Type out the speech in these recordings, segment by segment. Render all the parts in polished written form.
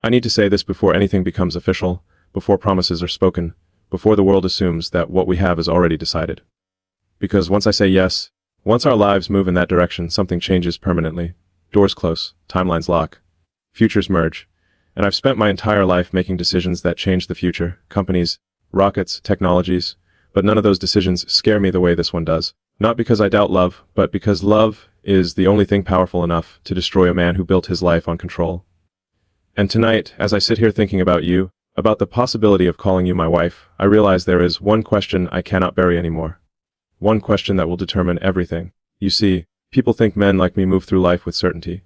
I need to say this before anything becomes official, before promises are spoken, before the world assumes that what we have is already decided. Because once I say yes, once our lives move in that direction, something changes permanently. Doors close, timelines lock, futures merge. And I've spent my entire life making decisions that change the future, companies, rockets, technologies, but none of those decisions scare me the way this one does. Not because I doubt love, but because love is the only thing powerful enough to destroy a man who built his life on control. And tonight, as I sit here thinking about you, about the possibility of calling you my wife, I realize there is one question I cannot bury anymore. One question that will determine everything. You see, people think men like me move through life with certainty.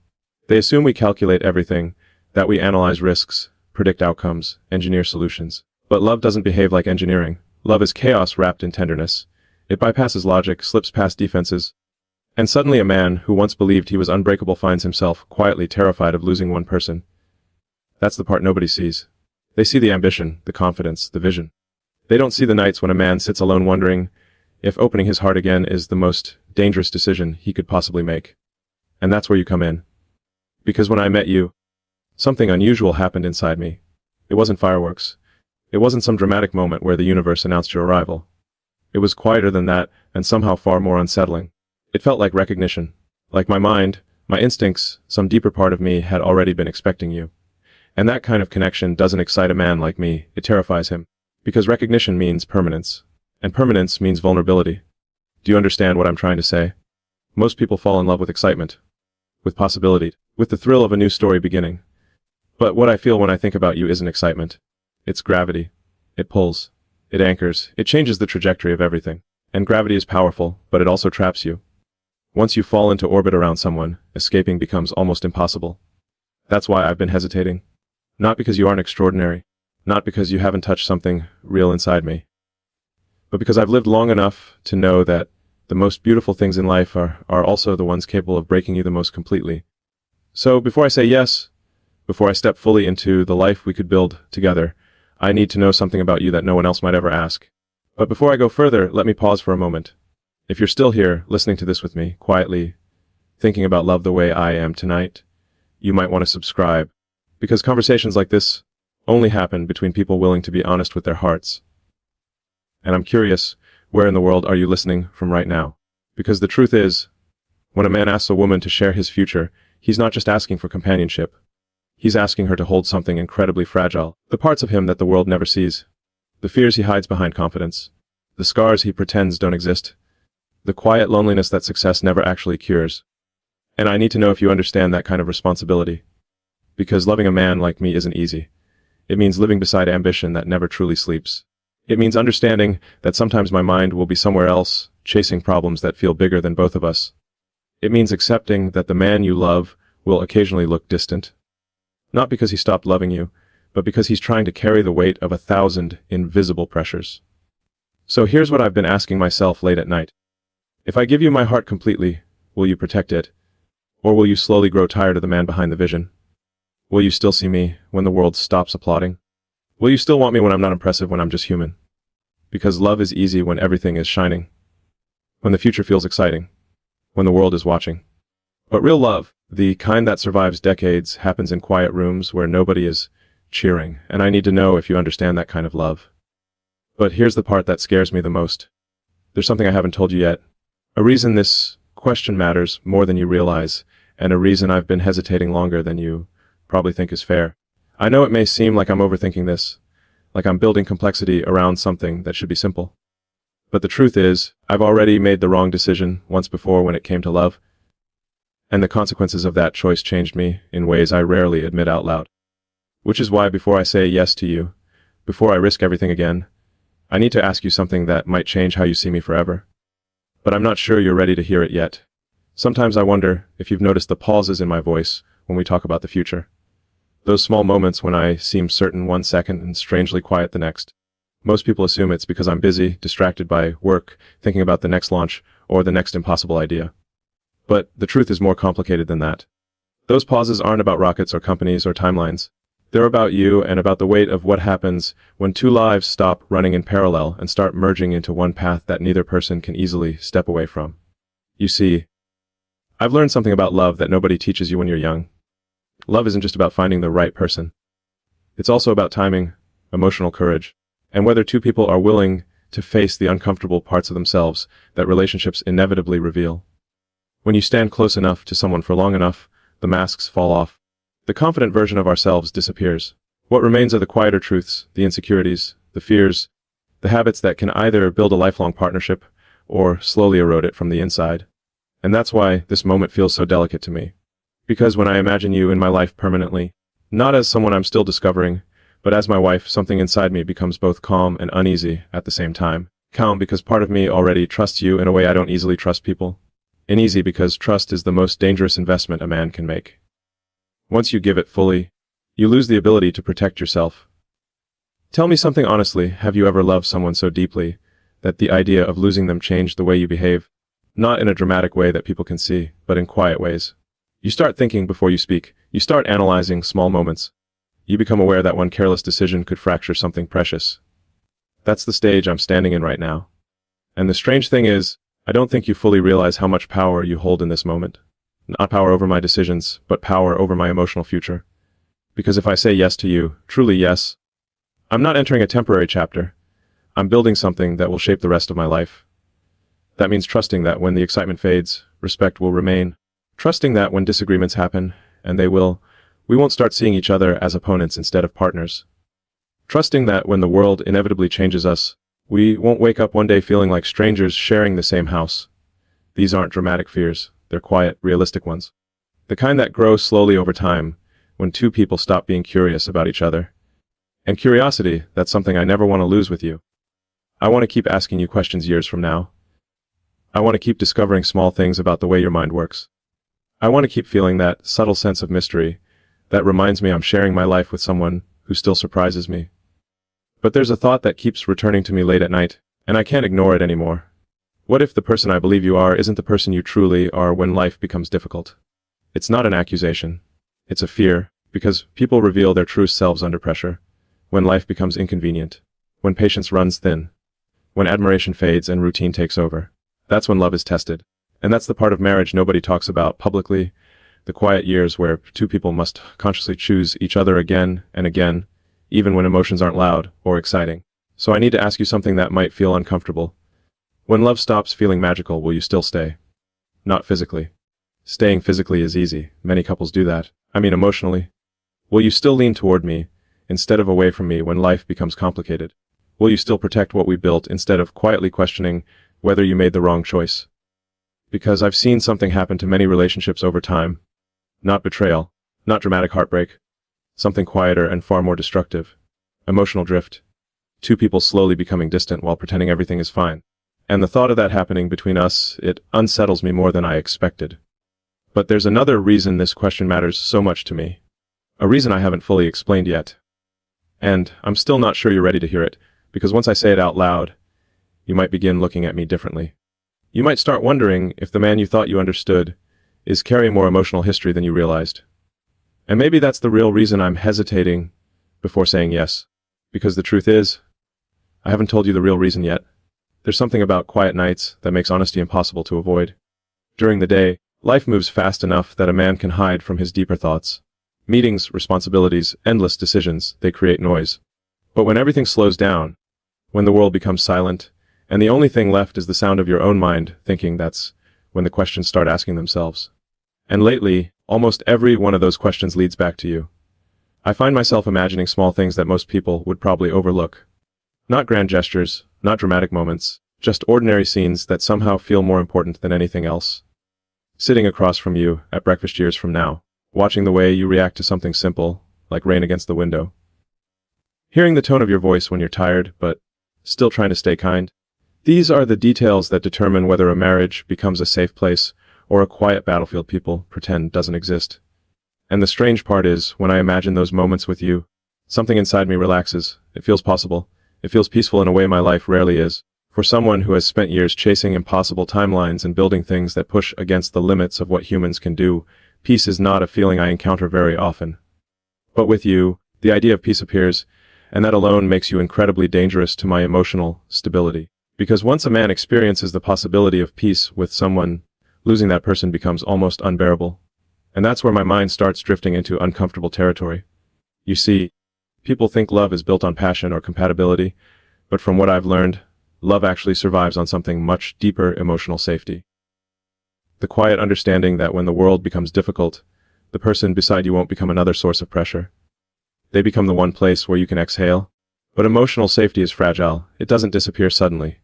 They assume we calculate everything, that we analyze risks, predict outcomes, engineer solutions. But love doesn't behave like engineering. Love is chaos wrapped in tenderness. It bypasses logic, slips past defenses. And suddenly a man who once believed he was unbreakable finds himself quietly terrified of losing one person. That's the part nobody sees. They see the ambition, the confidence, the vision. They don't see the nights when a man sits alone wondering if opening his heart again is the most dangerous decision he could possibly make. And that's where you come in. Because when I met you, something unusual happened inside me. It wasn't fireworks. It wasn't some dramatic moment where the universe announced your arrival. It was quieter than that, and somehow far more unsettling. It felt like recognition. Like my mind, my instincts, some deeper part of me had already been expecting you. And that kind of connection doesn't excite a man like me, it terrifies him. Because recognition means permanence. And permanence means vulnerability. Do you understand what I'm trying to say? Most people fall in love with excitement. With possibility. With the thrill of a new story beginning. But what I feel when I think about you isn't excitement. It's gravity. It pulls. It anchors. It changes the trajectory of everything. And gravity is powerful, but it also traps you. Once you fall into orbit around someone, escaping becomes almost impossible. That's why I've been hesitating. Not because you aren't extraordinary. Not because you haven't touched something real inside me. But because I've lived long enough to know that the most beautiful things in life are also the ones capable of breaking you the most completely. So before I say yes, before I step fully into the life we could build together, I need to know something about you that no one else might ever ask. But before I go further, let me pause for a moment. If you're still here, listening to this with me, quietly, thinking about love the way I am tonight, you might want to subscribe. Because conversations like this only happen between people willing to be honest with their hearts. And I'm curious, where in the world are you listening from right now? Because the truth is, when a man asks a woman to share his future, he's not just asking for companionship. He's asking her to hold something incredibly fragile, the parts of him that the world never sees, the fears he hides behind confidence, the scars he pretends don't exist, the quiet loneliness that success never actually cures. And I need to know if you understand that kind of responsibility. Because loving a man like me isn't easy. It means living beside ambition that never truly sleeps. It means understanding that sometimes my mind will be somewhere else, chasing problems that feel bigger than both of us. It means accepting that the man you love will occasionally look distant. Not because he stopped loving you, but because he's trying to carry the weight of 1,000 invisible pressures. So here's what I've been asking myself late at night. If I give you my heart completely, will you protect it? Or will you slowly grow tired of the man behind the vision? Will you still see me when the world stops applauding? Will you still want me when I'm not impressive, when I'm just human? Because love is easy when everything is shining. When the future feels exciting. When the world is watching. But real love, the kind that survives decades, happens in quiet rooms where nobody is cheering, and I need to know if you understand that kind of love. But here's the part that scares me the most. There's something I haven't told you yet. A reason this question matters more than you realize, and a reason I've been hesitating longer than you probably think is fair. I know it may seem like I'm overthinking this, like I'm building complexity around something that should be simple. But the truth is, I've already made the wrong decision once before when it came to love. And the consequences of that choice changed me in ways I rarely admit out loud. Which is why before I say yes to you, before I risk everything again, I need to ask you something that might change how you see me forever. But I'm not sure you're ready to hear it yet. Sometimes I wonder if you've noticed the pauses in my voice when we talk about the future. Those small moments when I seem certain one second and strangely quiet the next. Most people assume it's because I'm busy, distracted by work, thinking about the next launch or the next impossible idea. But the truth is more complicated than that. Those pauses aren't about rockets or companies or timelines. They're about you and about the weight of what happens when two lives stop running in parallel and start merging into one path that neither person can easily step away from. You see, I've learned something about love that nobody teaches you when you're young. Love isn't just about finding the right person. It's also about timing, emotional courage, and whether two people are willing to face the uncomfortable parts of themselves that relationships inevitably reveal. When you stand close enough to someone for long enough, the masks fall off. The confident version of ourselves disappears. What remains are the quieter truths, the insecurities, the fears, the habits that can either build a lifelong partnership or slowly erode it from the inside. And that's why this moment feels so delicate to me. Because when I imagine you in my life permanently, not as someone I'm still discovering, but as my wife, something inside me becomes both calm and uneasy at the same time. Calm because part of me already trusts you in a way I don't easily trust people. Uneasy because trust is the most dangerous investment a man can make. Once you give it fully, you lose the ability to protect yourself. Tell me something honestly, have you ever loved someone so deeply that the idea of losing them changed the way you behave? Not in a dramatic way that people can see, but in quiet ways. You start thinking before you speak. You start analyzing small moments. You become aware that one careless decision could fracture something precious. That's the stage I'm standing in right now. And the strange thing is, I don't think you fully realize how much power you hold in this moment. Not power over my decisions, but power over my emotional future. Because if I say yes to you, truly yes, I'm not entering a temporary chapter. I'm building something that will shape the rest of my life. That means trusting that when the excitement fades, respect will remain. Trusting that when disagreements happen, and they will, we won't start seeing each other as opponents instead of partners. Trusting that when the world inevitably changes us, we won't wake up one day feeling like strangers sharing the same house. These aren't dramatic fears, they're quiet, realistic ones. The kind that grow slowly over time, when two people stop being curious about each other. And curiosity, that's something I never want to lose with you. I want to keep asking you questions years from now. I want to keep discovering small things about the way your mind works. I want to keep feeling that subtle sense of mystery that reminds me I'm sharing my life with someone who still surprises me. But there's a thought that keeps returning to me late at night, and I can't ignore it anymore. What if the person I believe you are isn't the person you truly are when life becomes difficult? It's not an accusation. It's a fear, because people reveal their true selves under pressure, when life becomes inconvenient, when patience runs thin, when admiration fades and routine takes over. That's when love is tested. And that's the part of marriage nobody talks about publicly, the quiet years where two people must consciously choose each other again and again, even when emotions aren't loud or exciting. So I need to ask you something that might feel uncomfortable. When love stops feeling magical, will you still stay? Not physically. Staying physically is easy. Many couples do that. I mean emotionally. Will you still lean toward me instead of away from me when life becomes complicated? Will you still protect what we built instead of quietly questioning whether you made the wrong choice? Because I've seen something happen to many relationships over time. Not betrayal, not dramatic heartbreak. Something quieter and far more destructive. Emotional drift. Two people slowly becoming distant while pretending everything is fine. And the thought of that happening between us, it unsettles me more than I expected. But there's another reason this question matters so much to me. A reason I haven't fully explained yet. And I'm still not sure you're ready to hear it, because once I say it out loud, you might begin looking at me differently. You might start wondering if the man you thought you understood is carrying more emotional history than you realized. And maybe that's the real reason I'm hesitating before saying yes. Because the truth is, I haven't told you the real reason yet. There's something about quiet nights that makes honesty impossible to avoid. During the day, life moves fast enough that a man can hide from his deeper thoughts. Meetings, responsibilities, endless decisions, they create noise. But when everything slows down, when the world becomes silent, and the only thing left is the sound of your own mind thinking, that's when the questions start asking themselves. And lately, almost every one of those questions leads back to you. I find myself imagining small things that most people would probably overlook. Not grand gestures, not dramatic moments, just ordinary scenes that somehow feel more important than anything else. Sitting across from you at breakfast years from now, watching the way you react to something simple, like rain against the window. Hearing the tone of your voice when you're tired, but still trying to stay kind. These are the details that determine whether a marriage becomes a safe place or a quiet battlefield people pretend doesn't exist. And the strange part is, when I imagine those moments with you, something inside me relaxes. It feels possible. It feels peaceful in a way my life rarely is. For someone who has spent years chasing impossible timelines and building things that push against the limits of what humans can do, peace is not a feeling I encounter very often. But with you, the idea of peace appears, and that alone makes you incredibly dangerous to my emotional stability. Because once a man experiences the possibility of peace with someone, losing that person becomes almost unbearable. And that's where my mind starts drifting into uncomfortable territory. You see, People think love is built on passion or compatibility, but from what I've learned, love actually survives on something much deeper: emotional safety. The quiet understanding that when the world becomes difficult, the person beside you won't become another source of pressure. They become the one place where you can exhale. But emotional safety is fragile. It doesn't disappear suddenly.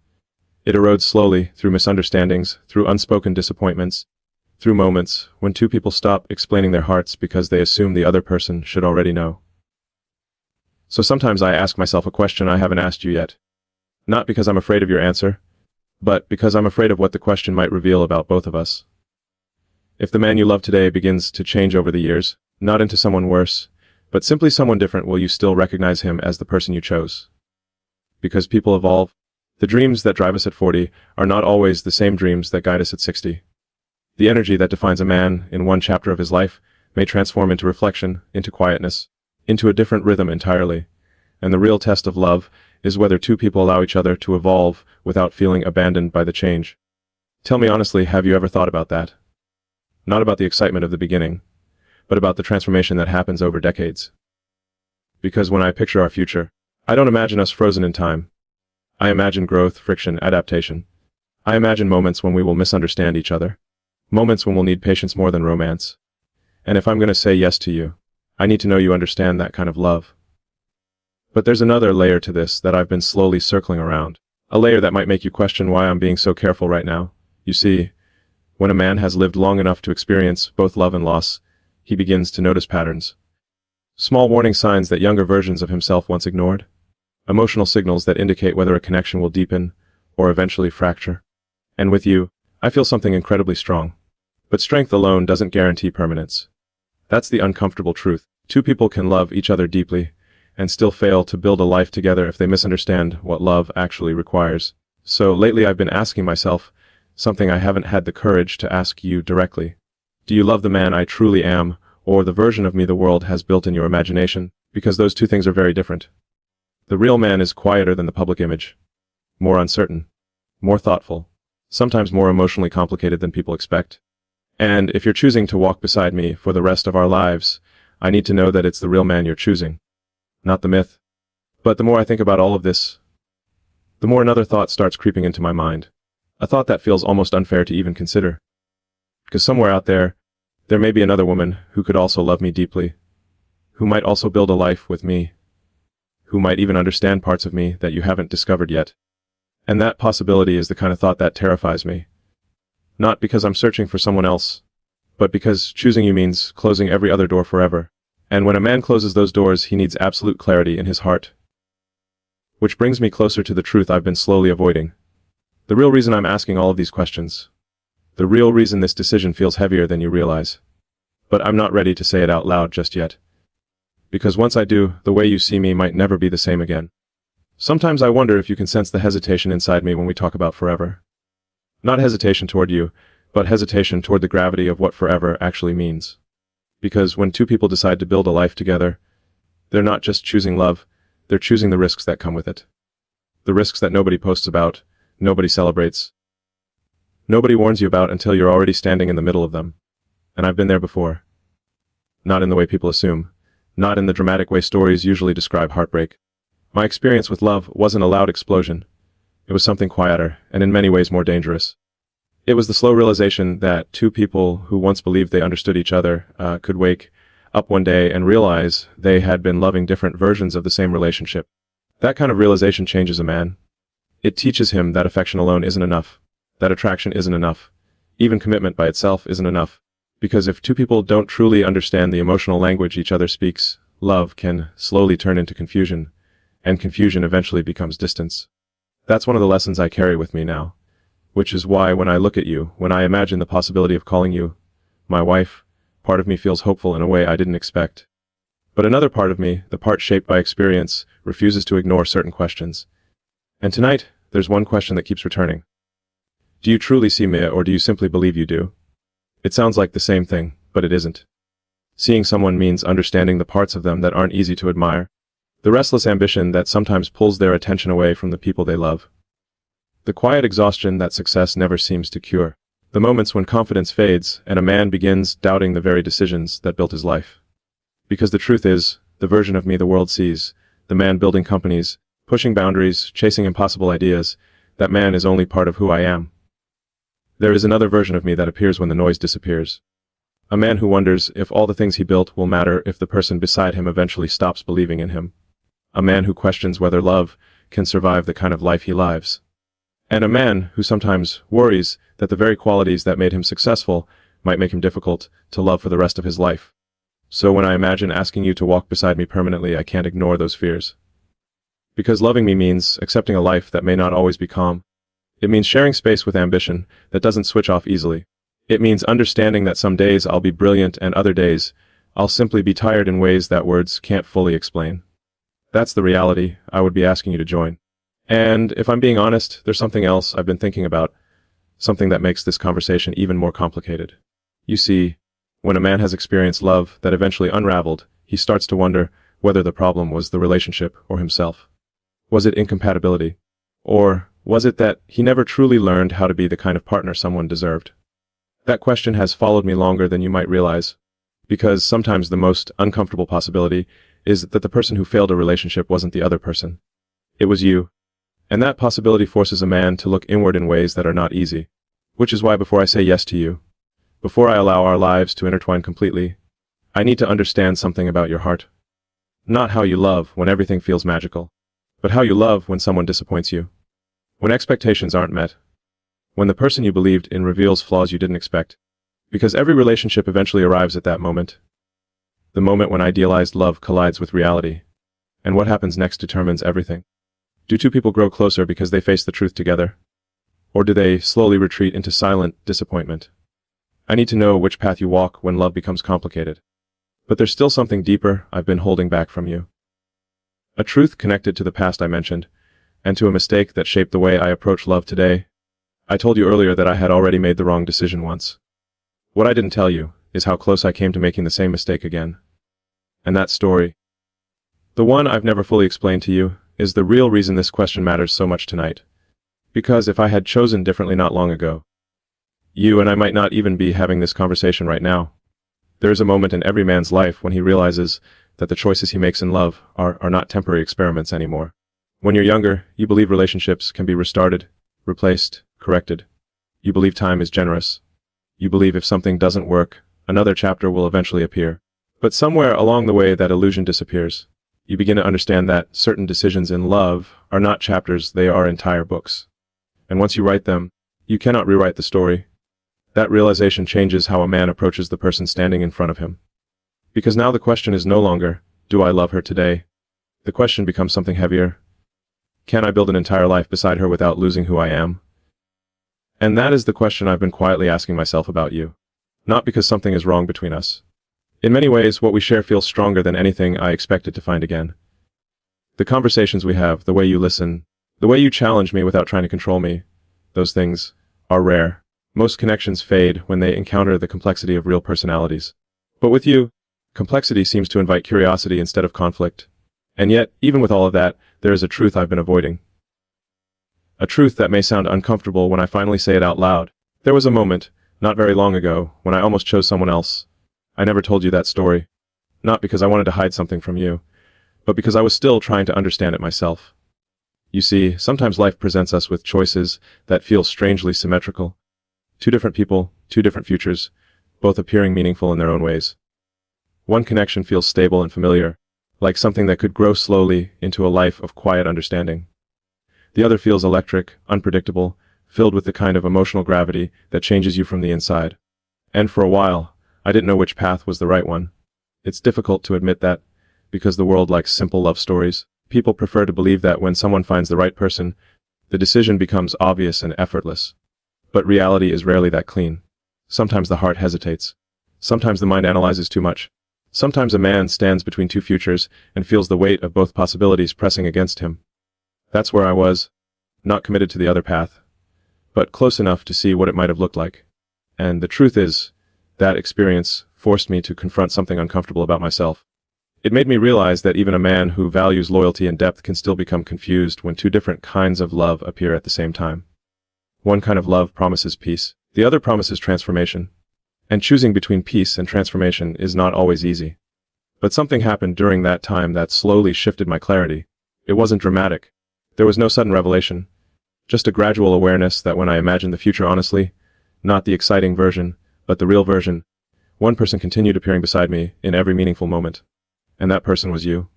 It erodes slowly through misunderstandings, through unspoken disappointments, through moments when two people stop explaining their hearts because they assume the other person should already know. So sometimes I ask myself a question I haven't asked you yet. Not because I'm afraid of your answer, but because I'm afraid of what the question might reveal about both of us. If the man you love today begins to change over the years, not into someone worse, but simply someone different, will you still recognize him as the person you chose? Because people evolve. The dreams that drive us at 40 are not always the same dreams that guide us at 60. The energy that defines a man in one chapter of his life may transform into reflection, into quietness, into a different rhythm entirely. And the real test of love is whether two people allow each other to evolve without feeling abandoned by the change. Tell me honestly, have you ever thought about that? Not about the excitement of the beginning, but about the transformation that happens over decades. Because when I picture our future, I don't imagine us frozen in time. I imagine growth, friction, adaptation. I imagine moments when we will misunderstand each other. Moments when we'll need patience more than romance. And if I'm going to say yes to you, I need to know you understand that kind of love. But there's another layer to this that I've been slowly circling around. A layer that might make you question why I'm being so careful right now. You see, when a man has lived long enough to experience both love and loss, he begins to notice patterns. Small warning signs that younger versions of himself once ignored. Emotional signals that indicate whether a connection will deepen or eventually fracture. And with you, I feel something incredibly strong. But strength alone doesn't guarantee permanence. That's the uncomfortable truth. Two people can love each other deeply and still fail to build a life together if they misunderstand what love actually requires. So lately I've been asking myself something I haven't had the courage to ask you directly. Do you love the man I truly am, or the version of me the world has built in your imagination? Because those two things are very different. The real man is quieter than the public image. More uncertain. More thoughtful. Sometimes more emotionally complicated than people expect. And if you're choosing to walk beside me for the rest of our lives, I need to know that it's the real man you're choosing. Not the myth. But the more I think about all of this, the more another thought starts creeping into my mind. A thought that feels almost unfair to even consider. Because somewhere out there may be another woman who could also love me deeply, who might also build a life with me, who might even understand parts of me that you haven't discovered yet. And that possibility is the kind of thought that terrifies me. Not because I'm searching for someone else, but because choosing you means closing every other door forever. And when a man closes those doors, he needs absolute clarity in his heart. Which brings me closer to the truth I've been slowly avoiding. The real reason I'm asking all of these questions. The real reason this decision feels heavier than you realize. But I'm not ready to say it out loud just yet. Because once I do, the way you see me might never be the same again. Sometimes I wonder if you can sense the hesitation inside me when we talk about forever. Not hesitation toward you, but hesitation toward the gravity of what forever actually means. Because when two people decide to build a life together, they're not just choosing love, they're choosing the risks that come with it. The risks that nobody posts about, nobody celebrates. Nobody warns you about until you're already standing in the middle of them. And I've been there before. Not in the way people assume. Not in the dramatic way stories usually describe heartbreak. My experience with love wasn't a loud explosion. It was something quieter, and in many ways more dangerous. It was the slow realization that two people who once believed they understood each other could wake up one day and realize they had been loving different versions of the same relationship. That kind of realization changes a man. It teaches him that affection alone isn't enough. That attraction isn't enough. Even commitment by itself isn't enough. Because if two people don't truly understand the emotional language each other speaks, love can slowly turn into confusion, and confusion eventually becomes distance. That's one of the lessons I carry with me now. Which is why when I look at you, when I imagine the possibility of calling you my wife, part of me feels hopeful in a way I didn't expect. But another part of me, the part shaped by experience, refuses to ignore certain questions. And tonight, there's one question that keeps returning. Do you truly see me, or do you simply believe you do? It sounds like the same thing, but it isn't. Seeing someone means understanding the parts of them that aren't easy to admire. The restless ambition that sometimes pulls their attention away from the people they love. The quiet exhaustion that success never seems to cure. The moments when confidence fades and a man begins doubting the very decisions that built his life. Because the truth is, the version of me the world sees, the man building companies, pushing boundaries, chasing impossible ideas, that man is only part of who I am. There is another version of me that appears when the noise disappears. A man who wonders if all the things he built will matter if the person beside him eventually stops believing in him. A man who questions whether love can survive the kind of life he lives. And a man who sometimes worries that the very qualities that made him successful might make him difficult to love for the rest of his life. So when I imagine asking you to walk beside me permanently, I can't ignore those fears. Because loving me means accepting a life that may not always be calm. It means sharing space with ambition that doesn't switch off easily. It means understanding that some days I'll be brilliant and other days I'll simply be tired in ways that words can't fully explain. That's the reality I would be asking you to join. And if I'm being honest, there's something else I've been thinking about, something that makes this conversation even more complicated. You see, when a man has experienced love that eventually unraveled, he starts to wonder whether the problem was the relationship or himself. Was it incompatibility? Or was it that he never truly learned how to be the kind of partner someone deserved? That question has followed me longer than you might realize, because sometimes the most uncomfortable possibility is that the person who failed a relationship wasn't the other person. It was you. And that possibility forces a man to look inward in ways that are not easy. Which is why before I say yes to you, before I allow our lives to intertwine completely, I need to understand something about your heart. Not how you love when everything feels magical, but how you love when someone disappoints you. When expectations aren't met. When the person you believed in reveals flaws you didn't expect. Because every relationship eventually arrives at that moment. The moment when idealized love collides with reality. And what happens next determines everything. Do two people grow closer because they face the truth together? Or do they slowly retreat into silent disappointment? I need to know which path you walk when love becomes complicated. But there's still something deeper I've been holding back from you. A truth connected to the past I mentioned, and to a mistake that shaped the way I approach love today. I told you earlier that I had already made the wrong decision once. What I didn't tell you is how close I came to making the same mistake again. And that story, the one I've never fully explained to you, is the real reason this question matters so much tonight. Because if I had chosen differently not long ago, you and I might not even be having this conversation right now. There is a moment in every man's life when he realizes that the choices he makes in love are not temporary experiments anymore. When you're younger, you believe relationships can be restarted, replaced, corrected. You believe time is generous. You believe if something doesn't work, another chapter will eventually appear. But somewhere along the way that illusion disappears. You begin to understand that certain decisions in love are not chapters, they are entire books. And once you write them, you cannot rewrite the story. That realization changes how a man approaches the person standing in front of him. Because now the question is no longer, do I love her today? The question becomes something heavier. Can I build an entire life beside her without losing who I am? And that is the question I've been quietly asking myself about you. Not because something is wrong between us. In many ways, what we share feels stronger than anything I expected to find again. The conversations we have, the way you listen, the way you challenge me without trying to control me, those things are rare. Most connections fade when they encounter the complexity of real personalities. But with you, complexity seems to invite curiosity instead of conflict. And yet, even with all of that, there is a truth I've been avoiding. A truth that may sound uncomfortable when I finally say it out loud. There was a moment, not very long ago, when I almost chose someone else. I never told you that story. Not because I wanted to hide something from you, but because I was still trying to understand it myself. You see, sometimes life presents us with choices that feel strangely symmetrical. Two different people, two different futures, both appearing meaningful in their own ways. One connection feels stable and familiar, like something that could grow slowly into a life of quiet understanding. The other feels electric, unpredictable, filled with the kind of emotional gravity that changes you from the inside. And for a while, I didn't know which path was the right one. It's difficult to admit that, because the world likes simple love stories. People prefer to believe that when someone finds the right person, the decision becomes obvious and effortless. But reality is rarely that clean. Sometimes the heart hesitates. Sometimes the mind analyzes too much. Sometimes a man stands between two futures and feels the weight of both possibilities pressing against him. That's where I was, not committed to the other path, but close enough to see what it might have looked like. And the truth is, that experience forced me to confront something uncomfortable about myself. It made me realize that even a man who values loyalty and depth can still become confused when two different kinds of love appear at the same time. One kind of love promises peace, the other promises transformation. And choosing between peace and transformation is not always easy. But something happened during that time that slowly shifted my clarity. It wasn't dramatic. There was no sudden revelation. Just a gradual awareness that when I imagined the future honestly, not the exciting version, but the real version, one person continued appearing beside me in every meaningful moment. And that person was you.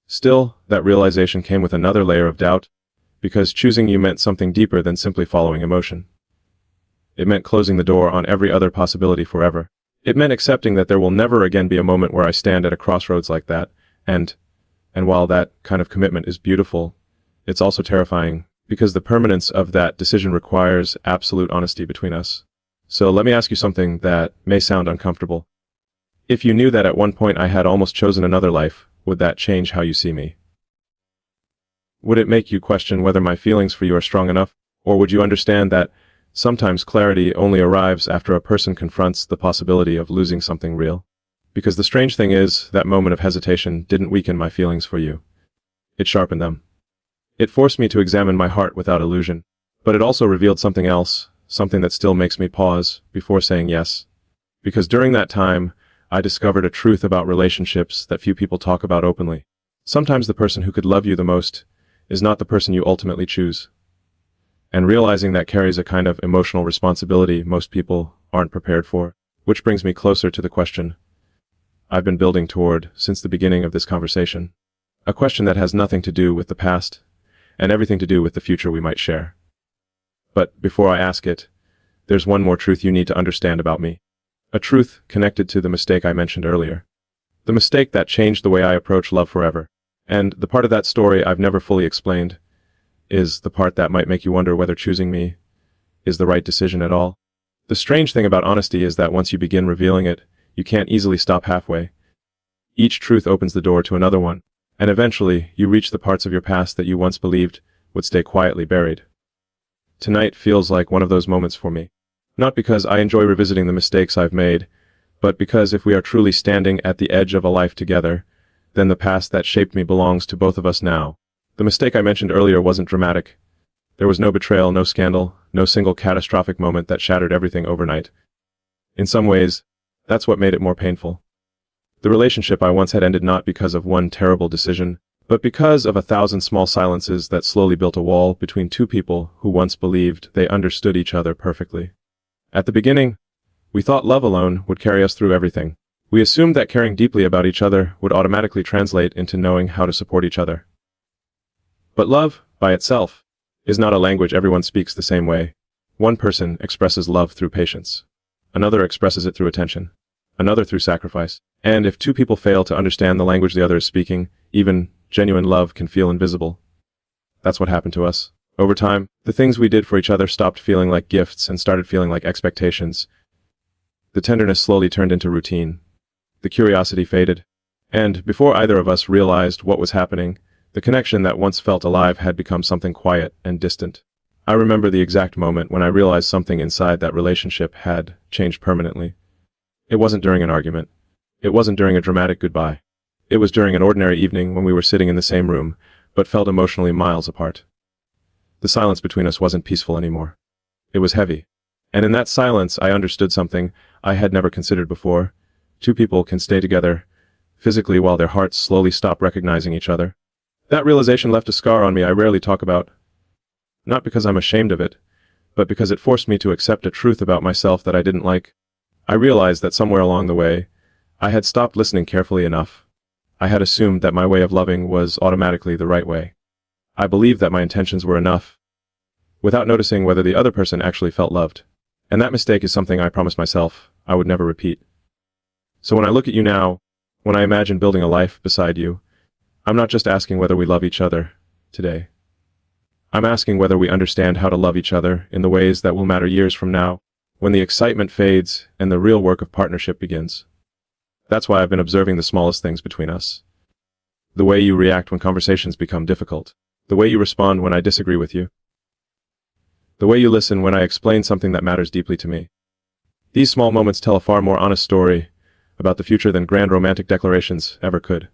Still, that realization came with another layer of doubt, because choosing you meant something deeper than simply following emotion. It meant closing the door on every other possibility forever. It meant accepting that there will never again be a moment where I stand at a crossroads like that, and while that kind of commitment is beautiful, it's also terrifying, because the permanence of that decision requires absolute honesty between us. So let me ask you something that may sound uncomfortable. If you knew that at one point I had almost chosen another life, would that change how you see me? Would it make you question whether my feelings for you are strong enough, or would you understand that sometimes clarity only arrives after a person confronts the possibility of losing something real? Because the strange thing is, that moment of hesitation didn't weaken my feelings for you. It sharpened them. It forced me to examine my heart without illusion. But it also revealed something else, something that still makes me pause before saying yes. Because during that time, I discovered a truth about relationships that few people talk about openly. Sometimes the person who could love you the most is not the person you ultimately choose. And realizing that carries a kind of emotional responsibility most people aren't prepared for. Which brings me closer to the question I've been building toward since the beginning of this conversation. A question that has nothing to do with the past, and everything to do with the future we might share. But before I ask it, there's one more truth you need to understand about me. A truth connected to the mistake I mentioned earlier. The mistake that changed the way I approach love forever. And the part of that story I've never fully explained is the part that might make you wonder whether choosing me is the right decision at all. The strange thing about honesty is that once you begin revealing it, you can't easily stop halfway. Each truth opens the door to another one, and eventually you reach the parts of your past that you once believed would stay quietly buried. Tonight feels like one of those moments for me. Not because I enjoy revisiting the mistakes I've made, but because if we are truly standing at the edge of a life together, then the past that shaped me belongs to both of us now. The mistake I mentioned earlier wasn't dramatic. There was no betrayal, no scandal, no single catastrophic moment that shattered everything overnight. In some ways, that's what made it more painful. The relationship I once had ended not because of one terrible decision, but because of 1,000 small silences that slowly built a wall between two people who once believed they understood each other perfectly. At the beginning, we thought love alone would carry us through everything. We assumed that caring deeply about each other would automatically translate into knowing how to support each other. But love, by itself, is not a language everyone speaks the same way. One person expresses love through patience. Another expresses it through attention. Another through sacrifice. And if two people fail to understand the language the other is speaking, even genuine love can feel invisible. That's what happened to us. Over time, the things we did for each other stopped feeling like gifts and started feeling like expectations. The tenderness slowly turned into routine. The curiosity faded. And before either of us realized what was happening, the connection that once felt alive had become something quiet and distant. I remember the exact moment when I realized something inside that relationship had changed permanently. It wasn't during an argument. It wasn't during a dramatic goodbye. It was during an ordinary evening when we were sitting in the same room, but felt emotionally miles apart. The silence between us wasn't peaceful anymore. It was heavy. And in that silence, I understood something I had never considered before. Two people can stay together, physically, while their hearts slowly stop recognizing each other. That realization left a scar on me I rarely talk about. Not because I'm ashamed of it, but because it forced me to accept a truth about myself that I didn't like. I realized that somewhere along the way, I had stopped listening carefully enough. I had assumed that my way of loving was automatically the right way. I believed that my intentions were enough, without noticing whether the other person actually felt loved. And that mistake is something I promised myself I would never repeat. So when I look at you now, when I imagine building a life beside you, I'm not just asking whether we love each other today. I'm asking whether we understand how to love each other in the ways that will matter years from now, when the excitement fades and the real work of partnership begins. That's why I've been observing the smallest things between us. The way you react when conversations become difficult. The way you respond when I disagree with you. The way you listen when I explain something that matters deeply to me. These small moments tell a far more honest story about the future than grand romantic declarations ever could.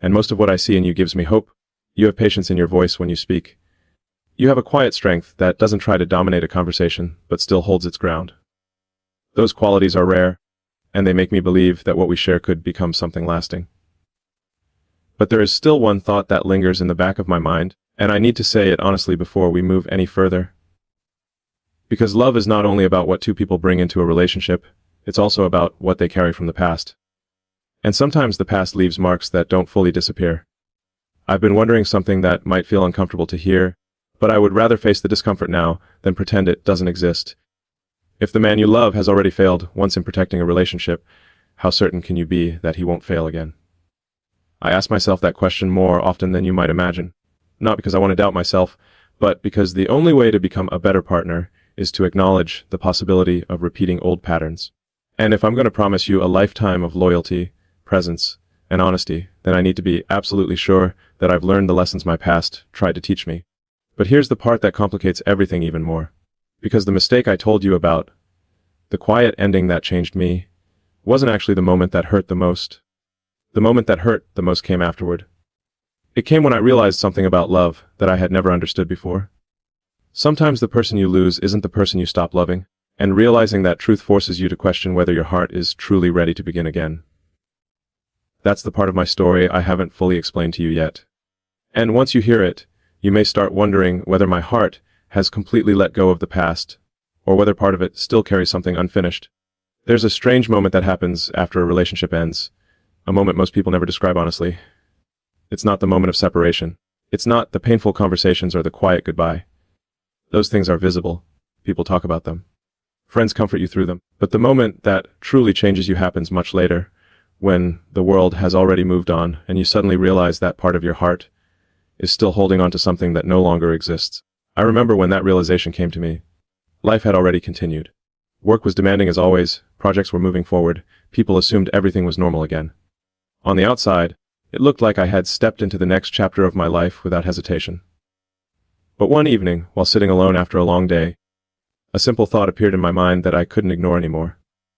And most of what I see in you gives me hope. You have patience in your voice when you speak. You have a quiet strength that doesn't try to dominate a conversation, but still holds its ground. Those qualities are rare, and they make me believe that what we share could become something lasting. But there is still one thought that lingers in the back of my mind, and I need to say it honestly before we move any further. Because love is not only about what two people bring into a relationship, it's also about what they carry from the past. And sometimes the past leaves marks that don't fully disappear. I've been wondering something that might feel uncomfortable to hear, but I would rather face the discomfort now than pretend it doesn't exist. If the man you love has already failed once in protecting a relationship, how certain can you be that he won't fail again? I ask myself that question more often than you might imagine. Not because I want to doubt myself, but because the only way to become a better partner is to acknowledge the possibility of repeating old patterns. And if I'm going to promise you a lifetime of loyalty, presence, and honesty, then I need to be absolutely sure that I've learned the lessons my past tried to teach me. But here's the part that complicates everything even more. Because the mistake I told you about, the quiet ending that changed me, wasn't actually the moment that hurt the most. The moment that hurt the most came afterward. It came when I realized something about love that I had never understood before. Sometimes the person you lose isn't the person you stop loving, and realizing that truth forces you to question whether your heart is truly ready to begin again. That's the part of my story I haven't fully explained to you yet. And once you hear it, you may start wondering whether my heart has completely let go of the past, or whether part of it still carries something unfinished. There's a strange moment that happens after a relationship ends, a moment most people never describe honestly. It's not the moment of separation. It's not the painful conversations or the quiet goodbye. Those things are visible. People talk about them. Friends comfort you through them. But the moment that truly changes you happens much later, when the world has already moved on and you suddenly realize that part of your heart is still holding on to something that no longer exists. I remember when that realization came to me. Life had already continued. Work was demanding as always, projects were moving forward, people assumed everything was normal again. On the outside, it looked like I had stepped into the next chapter of my life without hesitation. But one evening, while sitting alone after a long day, a simple thought appeared in my mind that I couldn't ignore anymore.